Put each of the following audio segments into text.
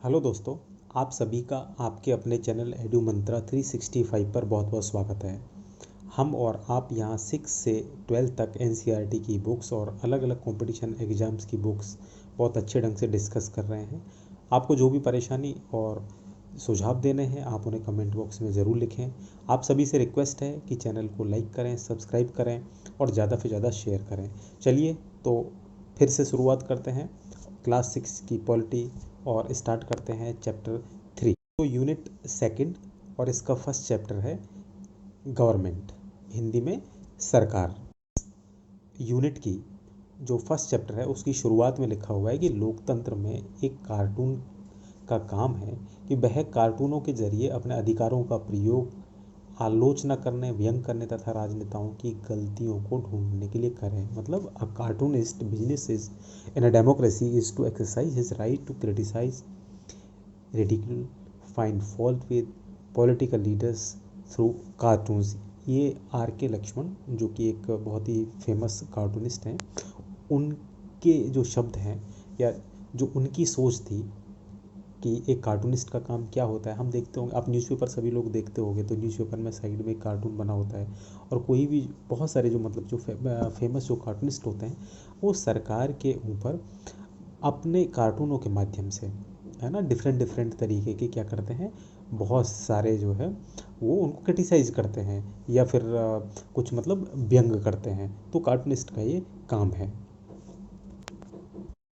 Hello दोस्तों, आप सभी का आपके अपने चैनल एडू मंत्रा 365 पर बहुत बहुत स्वागत है। हम और आप यहाँ 6 से 12 तक एनसीईआरटी की बुक्स और अलग अलग कंपटीशन एग्ज़ाम्स की बुक्स बहुत अच्छे ढंग से डिस्कस कर रहे हैं। आपको जो भी परेशानी और सुझाव देने हैं आप उन्हें कमेंट बॉक्स में ज़रूर लिखें। आप सभी से रिक्वेस्ट है कि चैनल को लाइक करें, सब्सक्राइब करें और ज़्यादा से ज़्यादा शेयर करें। चलिए तो फिर से शुरुआत करते हैं क्लास 6 की पॉलिटी और स्टार्ट करते हैं चैप्टर 3। तो यूनिट सेकंड और इसका फर्स्ट चैप्टर है गवर्नमेंट, हिंदी में सरकार। यूनिट की जो फर्स्ट चैप्टर है उसकी शुरुआत में लिखा हुआ है कि लोकतंत्र में एक कार्टून का काम है कि वह कार्टूनों के जरिए अपने अधिकारों का प्रयोग आलोचना करने, व्यंग करने तथा राजनेताओं की गलतियों को ढूंढने के लिए करें। मतलब a cartoonist business is in a democracy is to exercise his right to criticise, ridicule, find fault with political leaders through cartoons. ये आर के लक्ष्मण जो कि एक बहुत ही फेमस कार्टूनिस्ट हैं, उनके जो शब्द हैं या जो उनकी सोच थी कि एक कार्टूनिस्ट का काम क्या होता है। हम देखते होंगे, आप न्यूज़पेपर सभी लोग देखते होंगे तो न्यूज़पेपर में साइड में एक कार्टून बना होता है और कोई भी बहुत सारे जो मतलब जो फेमस जो कार्टूनिस्ट होते हैं वो सरकार के ऊपर अपने कार्टूनों के माध्यम से, है ना, डिफरेंट डिफरेंट तरीके के क्या करते हैं, बहुत सारे जो है वो उनको क्रिटिसाइज करते हैं या फिर कुछ मतलब व्यंग करते हैं। तो कार्टूनिस्ट का ये काम है।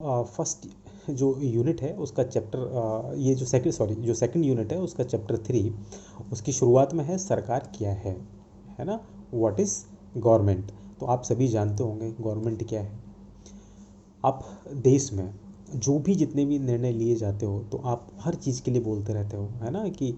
फर्स्ट जो यूनिट है उसका चैप्टर ये जो सेकंड यूनिट है उसका चैप्टर 3, उसकी शुरुआत में है सरकार क्या है ना, व्हाट इज़ गवर्नमेंट। तो आप सभी जानते होंगे गवर्नमेंट क्या है। आप देश में जो भी जितने भी निर्णय लिए जाते हो तो आप हर चीज़ के लिए बोलते रहते हो, है ना, कि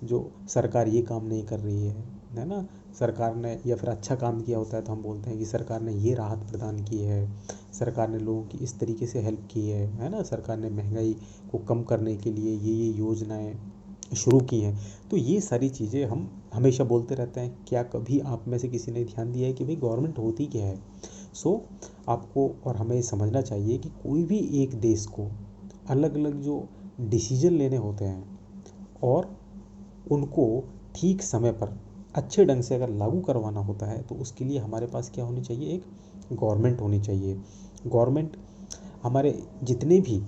जो सरकार ये काम नहीं कर रही है ना, सरकार ने या फिर अच्छा काम किया होता है तो हम बोलते हैं कि सरकार ने ये राहत प्रदान की है, सरकार ने लोगों की इस तरीके से हेल्प की है ना, सरकार ने महंगाई को कम करने के लिए ये योजनाएं शुरू की हैं। तो ये सारी चीज़ें हम हमेशा बोलते रहते हैं। क्या कभी आप में से किसी ने ध्यान दिया है कि भाई गवर्नमेंट होती क्या है। सो आपको और हमें समझना चाहिए कि कोई भी एक देश को अलग अलग जो डिसीजन लेने होते हैं और उनको ठीक समय पर अच्छे ढंग से अगर लागू करवाना होता है तो उसके लिए हमारे पास क्या होनी चाहिए, एक गवर्नमेंट होनी चाहिए। गवर्नमेंट हमारे जितने भी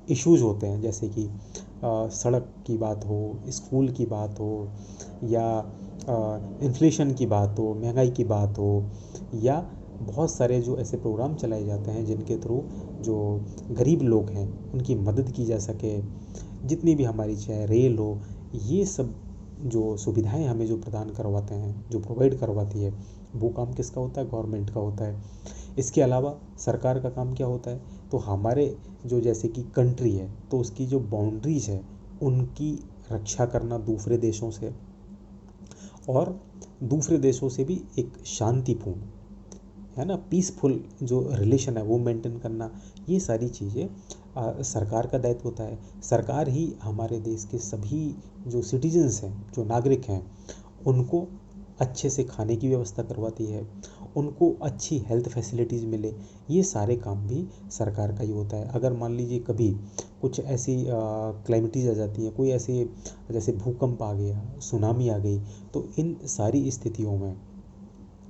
इश्यूज़ होते हैं, जैसे कि सड़क की बात हो, स्कूल की बात हो, या इन्फ्लेशन की बात हो, महंगाई की बात हो, या बहुत सारे जो ऐसे प्रोग्राम चलाए जाते हैं जिनके थ्रू जो गरीब लोग हैं उनकी मदद की जा सके, जितनी भी हमारी चाहे रेल हो, ये सब जो सुविधाएं हमें जो प्रदान करवाते हैं, जो प्रोवाइड करवाती है, वो काम किसका होता है, गवर्नमेंट का होता है। इसके अलावा सरकार का काम क्या होता है, तो हमारे जो जैसे कि कंट्री है तो उसकी जो बाउंड्रीज है उनकी रक्षा करना दूसरे देशों से, और दूसरे देशों से भी एक शांतिपूर्ण, है ना, पीसफुल जो रिलेशन है वो मेंटेन करना। ये सारी चीज़ें सरकार का दायित्व होता है। सरकार ही हमारे देश के सभी जो सिटीजन्स हैं, जो नागरिक हैं, उनको अच्छे से खाने की व्यवस्था करवाती है, उनको अच्छी हेल्थ फैसिलिटीज़ मिले। ये सारे काम भी सरकार का ही होता है। अगर मान लीजिए कभी कुछ ऐसी क्लाइमेटीज आ जाती है, कोई ऐसे जैसे भूकंप आ गया, सुनामी आ गई, तो इन सारी स्थितियों में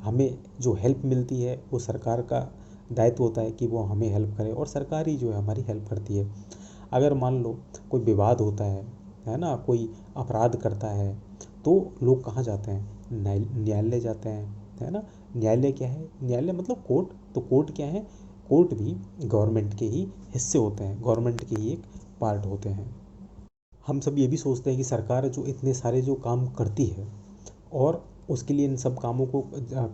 हमें जो हेल्प मिलती है वो सरकार का दायित्व होता है कि वो हमें हेल्प करे, और सरकार ही जो है हमारी हेल्प करती है। अगर मान लो कोई विवाद होता है ना, कोई अपराध करता है, तो लोग कहाँ जाते हैं, न्यायालय जाते हैं, है ना। न्यायालय क्या है, न्यायालय मतलब कोर्ट। तो कोर्ट क्या है, कोर्ट भी गवर्नमेंट के ही हिस्से होते हैं, गवर्नमेंट के ही एक पार्ट होते हैं। हम सब ये भी सोचते हैं कि सरकार जो इतने सारे जो काम करती है और उसके लिए इन सब कामों को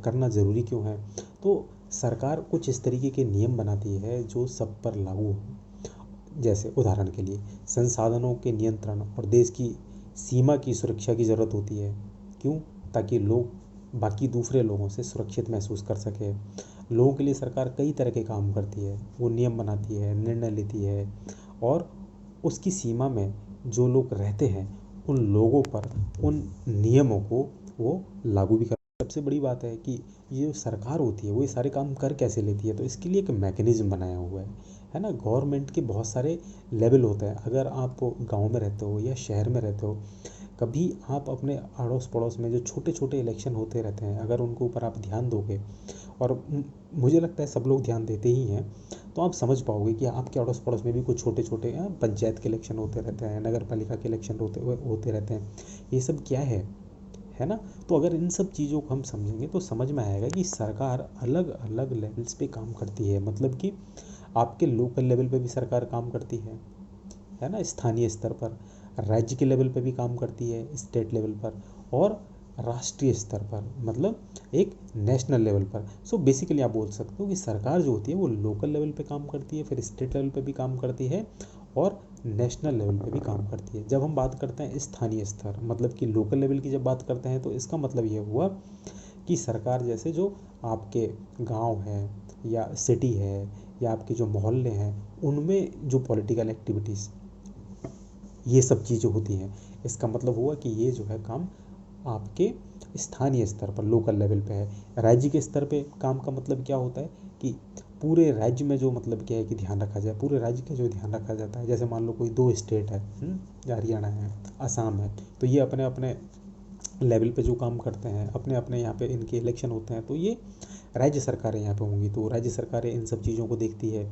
करना ज़रूरी क्यों है। तो सरकार कुछ इस तरीके के नियम बनाती है जो सब पर लागू हो। जैसे उदाहरण के लिए संसाधनों के नियंत्रण और देश की सीमा की सुरक्षा की ज़रूरत होती है। क्यों, ताकि लोग बाकी दूसरे लोगों से सुरक्षित महसूस कर सके। लोगों के लिए सरकार कई तरह के काम करती है, वो नियम बनाती है, निर्णय लेती है, और उसकी सीमा में जो लोग रहते हैं उन लोगों पर उन नियमों को वो लागू भी कर। सबसे बड़ी बात है कि ये जो सरकार होती है वो ये सारे काम कर कैसे लेती है, तो इसके लिए एक मैकेनिज़्म बनाया हुआ है ना। गवर्नमेंट के बहुत सारे लेवल होते हैं। अगर आप गांव में रहते हो या शहर में रहते हो, कभी आप अपने अड़ोस पड़ोस में जो छोटे छोटे इलेक्शन होते रहते हैं, अगर उनके ऊपर आप ध्यान दोगे, और मुझे लगता है सब लोग ध्यान देते ही हैं, तो आप समझ पाओगे कि आपके अड़ोस पड़ोस में भी कुछ छोटे छोटे पंचायत के इलेक्शन होते रहते हैं, नगर पालिका के इलेक्शन होते रहते हैं। ये सब क्या है ना। तो अगर इन सब चीज़ों को हम समझेंगे तो समझ में आएगा कि सरकार अलग अलग लेवल्स पे काम करती है। मतलब कि आपके लोकल लेवल पे भी सरकार काम करती है ना, स्थानीय स्तर पर, राज्य के लेवल पे भी काम करती है, स्टेट लेवल पर, और राष्ट्रीय स्तर पर, मतलब एक नेशनल लेवल पर। सो बेसिकली आप बोल सकते हो कि सरकार जो होती है वो लोकल लेवल पे काम करती है, फिर स्टेट लेवल पे भी काम करती है, और नेशनल लेवल पे भी काम करती है। जब हम बात करते हैं स्थानीय स्तर, मतलब कि लोकल लेवल की जब बात करते हैं, तो इसका मतलब ये हुआ कि सरकार जैसे जो आपके गांव है या सिटी है या आपके जो मोहल्ले हैं, उनमें जो पॉलिटिकल एक्टिविटीज़, ये सब चीज़ें होती हैं, इसका मतलब हुआ कि ये जो है काम आपके स्थानीय स्तर पर, लोकल लेवल पे है। राज्य के स्तर पे काम का मतलब क्या होता है कि पूरे राज्य में जो मतलब क्या है कि ध्यान रखा जाए, पूरे राज्य का जो ध्यान रखा जाता है। जैसे मान लो कोई 2 स्टेट है, हरियाणा है, असम है, तो ये अपने अपने लेवल पे जो काम करते हैं, अपने अपने यहाँ पे इनके इलेक्शन होते हैं, तो ये राज्य सरकारें यहाँ पे होंगी, तो राज्य सरकारें इन सब चीज़ों को देखती है।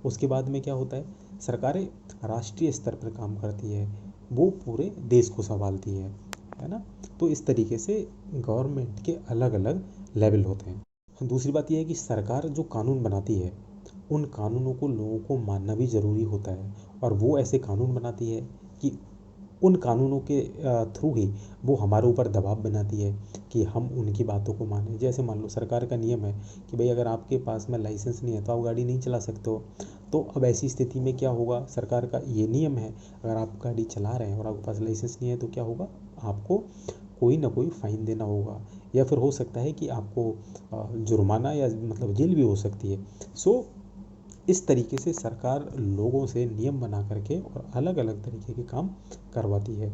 उसके बाद में क्या होता है, सरकारें राष्ट्रीय स्तर पर काम करती है, वो पूरे देश को संभालती है ना। तो इस तरीके से गवर्नमेंट के अलग अलग लेवल होते हैं। दूसरी बात यह है कि सरकार जो कानून बनाती है, उन कानूनों को लोगों को मानना भी ज़रूरी होता है, और वो ऐसे कानून बनाती है कि उन कानूनों के थ्रू ही वो हमारे ऊपर दबाव बनाती है कि हम उनकी बातों को मानें। जैसे मान लो सरकार का नियम है कि भाई अगर आपके पास में लाइसेंस नहीं है तो आप गाड़ी नहीं चला सकते हो। तो अब ऐसी स्थिति में क्या होगा, सरकार का ये नियम है, अगर आप गाड़ी चला रहे हैं और आपके पास लाइसेंस नहीं है तो क्या होगा, आपको कोई ना कोई फ़ाइन देना होगा, या फिर हो सकता है कि आपको जुर्माना या मतलब जेल भी हो सकती है। सो इस तरीके से सरकार लोगों से नियम बना करके और अलग अलग तरीके के काम करवाती है।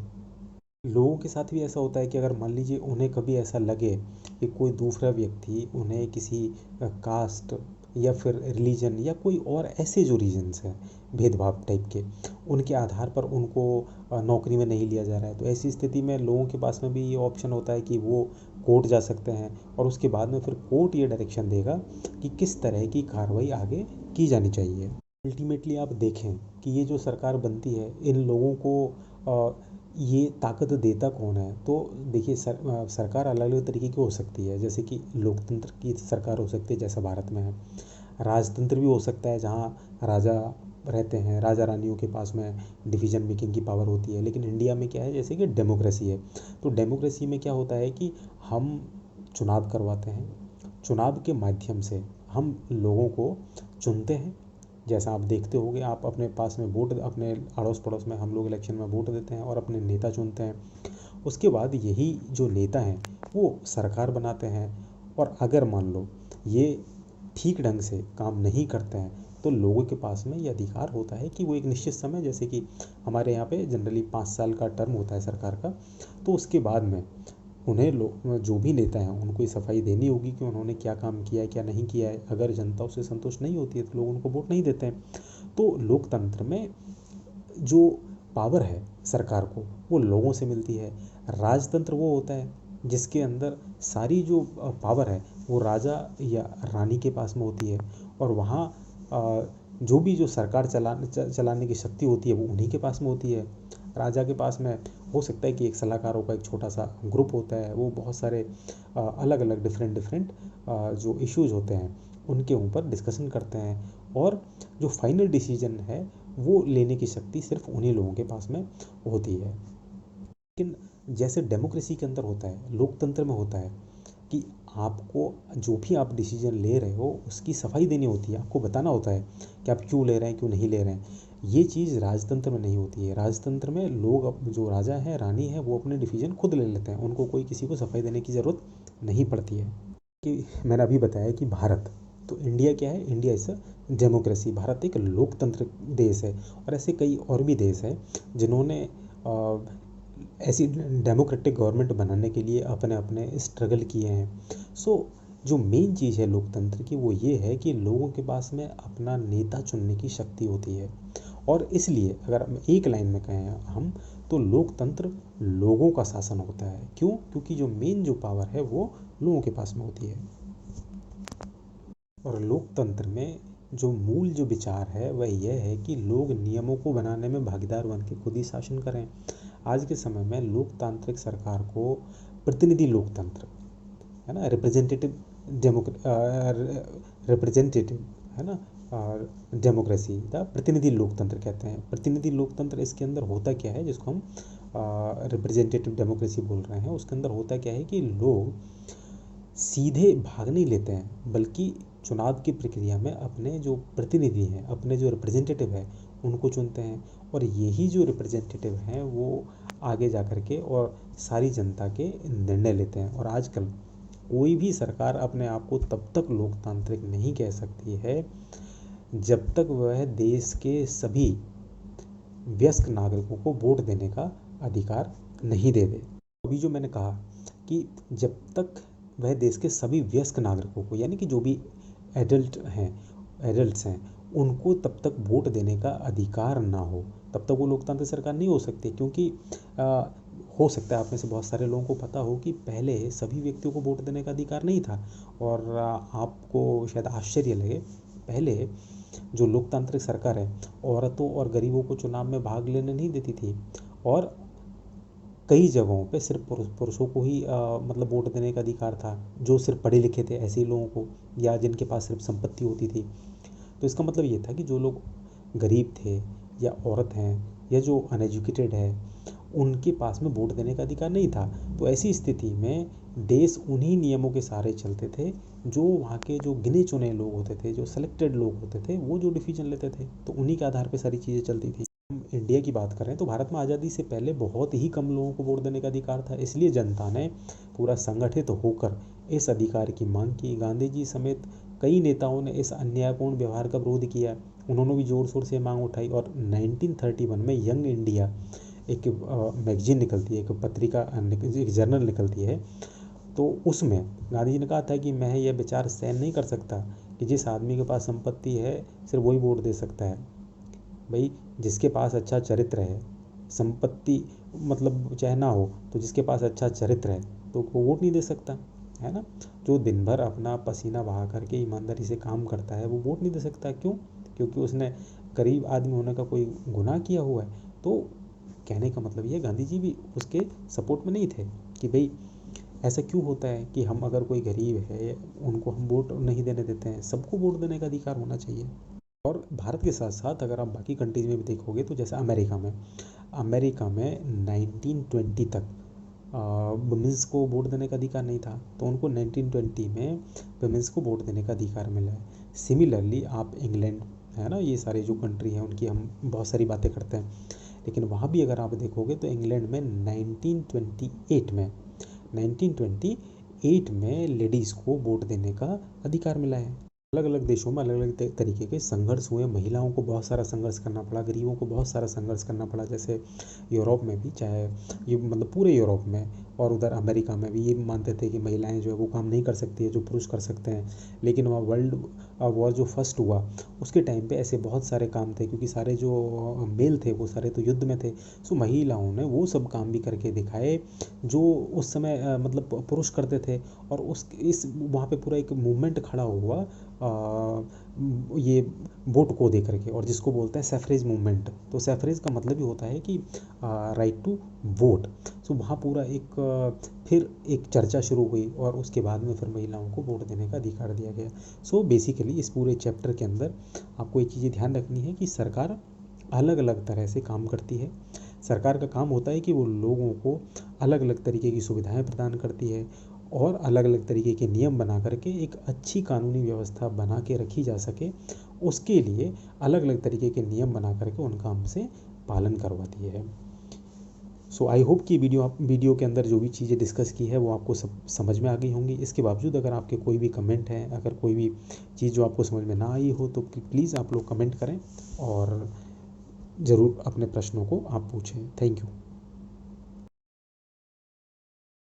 लोगों के साथ भी ऐसा होता है कि अगर मान लीजिए उन्हें कभी ऐसा लगे कि कोई दूसरा व्यक्ति उन्हें किसी कास्ट या फिर रिलीजन या कोई और ऐसे जो रीजन्स हैं, भेदभाव टाइप के, उनके आधार पर उनको नौकरी में नहीं लिया जा रहा है, तो ऐसी स्थिति में लोगों के पास में भी ये ऑप्शन होता है कि वो कोर्ट जा सकते हैं, और उसके बाद में फिर कोर्ट ये डायरेक्शन देगा कि किस तरह की कार्रवाई आगे की जानी चाहिए। अल्टीमेटली आप देखें कि ये जो सरकार बनती है, इन लोगों को ये ताकत देता कौन है। तो देखिए सरकार अलग अलग तरीके की हो सकती है, जैसे कि लोकतंत्र की सरकार हो सकती है जैसा भारत में है, राजतंत्र भी हो सकता है जहाँ राजा रहते हैं, राजा रानियों के पास में डिसीजन मेकिंग की पावर होती है। लेकिन इंडिया में क्या है, जैसे कि डेमोक्रेसी है, तो डेमोक्रेसी में क्या होता है कि हम चुनाव करवाते हैं, चुनाव के माध्यम से हम लोगों को चुनते हैं। जैसा आप देखते होंगे, आप अपने पास में वोट, अपने अड़ोस पड़ोस में हम लोग इलेक्शन में वोट देते हैं और अपने नेता चुनते हैं। उसके बाद यही जो नेता हैं वो सरकार बनाते हैं, और अगर मान लो ये ठीक ढंग से काम नहीं करते हैं तो लोगों के पास में ये अधिकार होता है कि वो एक निश्चित समय, जैसे कि हमारे यहाँ पे जनरली 5 साल का टर्म होता है सरकार का, तो उसके बाद में उन्हें लोग, जो भी नेता हैं, उनको ये सफाई देनी होगी कि उन्होंने क्या काम किया है क्या नहीं किया है। अगर जनता उससे संतुष्ट नहीं होती है तो लोग उनको वोट नहीं देते हैं। तो लोकतंत्र में जो पावर है सरकार को, वो लोगों से मिलती है। राजतंत्र वो होता है जिसके अंदर सारी जो पावर है वो राजा या रानी के पास में होती है, और वहाँ जो भी जो सरकार चलाने की शक्ति होती है वो उन्हीं के पास में होती है। राजा के पास में हो सकता है कि एक सलाहकारों का एक छोटा सा ग्रुप होता है, वो बहुत सारे अलग अलग डिफरेंट डिफरेंट जो इश्यूज होते हैं उनके ऊपर डिस्कशन करते हैं, और जो फाइनल डिसीजन है वो लेने की शक्ति सिर्फ उन्हीं लोगों के पास में होती है। लेकिन जैसे डेमोक्रेसी के अंदर होता है, लोकतंत्र में होता है कि आपको जो भी आप डिसीजन ले रहे हो उसकी सफाई देनी होती है, आपको बताना होता है कि आप क्यों ले रहे हैं क्यों नहीं ले रहे हैं। ये चीज़ राजतंत्र में नहीं होती है। राजतंत्र में लोग, जो राजा है रानी है, वो अपने डिसीजन खुद ले लेते हैं, उनको कोई किसी को सफाई देने की ज़रूरत नहीं पड़ती है। कि मैंने अभी बताया कि भारत, तो इंडिया क्या है, इंडिया इज़ डेमोक्रेसी, भारत एक लोकतंत्र देश है। और ऐसे कई और भी देश हैं जिन्होंने ऐसी डेमोक्रेटिक गवर्नमेंट बनाने के लिए अपने अपने स्ट्रगल किए हैं। सो जो मेन चीज़ है लोकतंत्र की वो ये है कि लोगों के पास में अपना नेता चुनने की शक्ति होती है। और इसलिए अगर हम एक लाइन में कहें हम तो लोकतंत्र लोगों का शासन होता है। क्यों? क्योंकि जो मेन जो पावर है वो लोगों के पास में होती है। और लोकतंत्र में जो मूल जो विचार है वह यह है कि लोग नियमों को बनाने में भागीदार बन के खुद ही शासन करें। आज के समय में लोकतांत्रिक सरकार को प्रतिनिधि लोकतंत्र है ना, रिप्रेजेंटेटिव है ना, और डेमोक्रेसी द प्रतिनिधि लोकतंत्र कहते हैं। प्रतिनिधि लोकतंत्र इसके अंदर होता क्या है, जिसको हम रिप्रेजेंटेटिव डेमोक्रेसी बोल रहे हैं, उसके अंदर होता क्या है कि लोग सीधे भाग नहीं लेते हैं बल्कि चुनाव की प्रक्रिया में अपने जो प्रतिनिधि हैं, अपने जो रिप्रेजेंटेटिव है उनको चुनते हैं। और यही जो रिप्रेजेंटेटिव हैं वो आगे जा कर के और सारी जनता के निर्णय लेते हैं। और आजकल कोई भी सरकार अपने आप को तब तक लोकतांत्रिक नहीं कह सकती है जब तक वह देश के सभी वयस्क नागरिकों को वोट देने का अधिकार नहीं दे दे। अभी जो मैंने कहा कि जब तक वह देश के सभी वयस्क नागरिकों को, यानी कि जो भी एडल्ट्स हैं उनको तब तक वोट देने का अधिकार ना हो, तब तक वो लोकतांत्रिक सरकार नहीं हो सकती। क्योंकि हो सकता है आप में से बहुत सारे लोगों को पता हो कि पहले सभी व्यक्तियों को वोट देने का अधिकार नहीं था। और आपको शायद आश्चर्य लगे, पहले जो लोकतांत्रिक सरकार है औरतों और गरीबों को चुनाव में भाग लेने नहीं देती थी। और कई जगहों पे सिर्फ पुरुषों को ही मतलब वोट देने का अधिकार था, जो सिर्फ पढ़े लिखे थे ऐसे ही लोगों को, या जिनके पास सिर्फ संपत्ति होती थी। तो इसका मतलब ये था कि जो लोग गरीब थे या औरत हैं या जो अनएजुकेटेड है उनके पास में वोट देने का अधिकार नहीं था। तो ऐसी स्थिति में देश उन्हीं नियमों के सहारे चलते थे जो वहाँ के जो गिने चुने लोग होते थे, जो सेलेक्टेड लोग होते थे, वो जो डिसीजन लेते थे, तो उन्हीं के आधार पर सारी चीज़ें चलती थी। हम इंडिया की बात करें तो भारत में आज़ादी से पहले बहुत ही कम लोगों को वोट देने का अधिकार था। इसलिए जनता ने पूरा संगठित होकर इस अधिकार की मांग की। गांधी जी समेत कई नेताओं ने इस अन्यायपूर्ण व्यवहार का विरोध किया, उन्होंने भी ज़ोर शोर से मांग उठाई। और 1931 में यंग इंडिया एक मैगजीन निकलती है, एक पत्रिका, एक जर्नल निकलती है। तो उसमें गांधी जी ने कहा था कि मैं यह विचार सहन नहीं कर सकता कि जिस आदमी के पास संपत्ति है सिर्फ वही वोट दे सकता है। भाई जिसके पास अच्छा चरित्र है, संपत्ति मतलब चाहे ना हो तो जिसके पास अच्छा चरित्र है तो वो वोट नहीं दे सकता, है ना। जो दिन भर अपना पसीना बहा करके ईमानदारी से काम करता है वो वोट नहीं दे सकता। क्यों? क्योंकि उसने गरीब आदमी होने का कोई गुनाह किया हुआ है। तो कहने का मतलब ये, गांधी जी भी उसके सपोर्ट में नहीं थे कि भाई ऐसा क्यों होता है कि हम अगर कोई गरीब है उनको हम वोट नहीं देने देते हैं, सबको वोट देने का अधिकार होना चाहिए। और भारत के साथ साथ अगर आप बाकी कंट्रीज में भी देखोगे तो जैसे अमेरिका में 1920 तक वुमेंस को वोट देने का अधिकार नहीं था, तो उनको 1920 में वुमेंस को वोट देने का अधिकार मिला है। सिमिलरली आप इंग्लैंड है ना, ये सारे जो कंट्री हैं उनकी हम बहुत सारी बातें करते हैं, लेकिन वहाँ भी अगर आप देखोगे तो इंग्लैंड में 1928 में लेडीज़ को वोट देने का अधिकार मिला है। अलग अलग देशों में अलग अलग तरीके के संघर्ष हुए, महिलाओं को बहुत सारा संघर्ष करना पड़ा, गरीबों को बहुत सारा संघर्ष करना पड़ा। जैसे यूरोप में भी, चाहे ये मतलब पूरे यूरोप में और उधर अमेरिका में भी ये मानते थे कि महिलाएं जो है वो काम नहीं कर सकती है जो पुरुष कर सकते हैं। लेकिन वहाँ वर्ल्ड वॉर जो फर्स्ट हुआ उसके टाइम पे ऐसे बहुत सारे काम थे, क्योंकि सारे जो मेल थे वो सारे तो युद्ध में थे। सो महिलाओं ने वो सब काम भी करके दिखाए जो उस समय मतलब पुरुष करते थे। और इस वहाँ पे पूरा एक मूवमेंट खड़ा हुआ ये वोट को दे करके, और जिसको बोलते हैं सैफरेज मूवमेंट। तो सैफरेज का मतलब ही होता है कि राइट टू वोट। सो वहाँ पूरा फिर एक चर्चा शुरू हुई और उसके बाद में फिर महिलाओं को वोट देने का अधिकार दिया गया। सो बेसिकली इस पूरे चैप्टर के अंदर आपको एक चीज़ ध्यान रखनी है कि सरकार अलग अलग तरह से काम करती है। सरकार का काम होता है कि वो लोगों को अलग अलग तरीके की सुविधाएं प्रदान करती है और अलग अलग तरीके के नियम बना करके एक अच्छी कानूनी व्यवस्था बना के रखी जा सके, उसके लिए अलग अलग तरीके के नियम बना करके उनका हमसे पालन करवाती है। सो आई होप कि वीडियो के अंदर जो भी चीज़ें डिस्कस की है वो आपको सब समझ में आ गई होंगी। इसके बावजूद अगर आपके कोई भी कमेंट है, अगर कोई भी चीज़ जो आपको समझ में ना आई हो तो प्लीज़ आप लोग कमेंट करें और ज़रूर अपने प्रश्नों को आप पूछें। Thank you.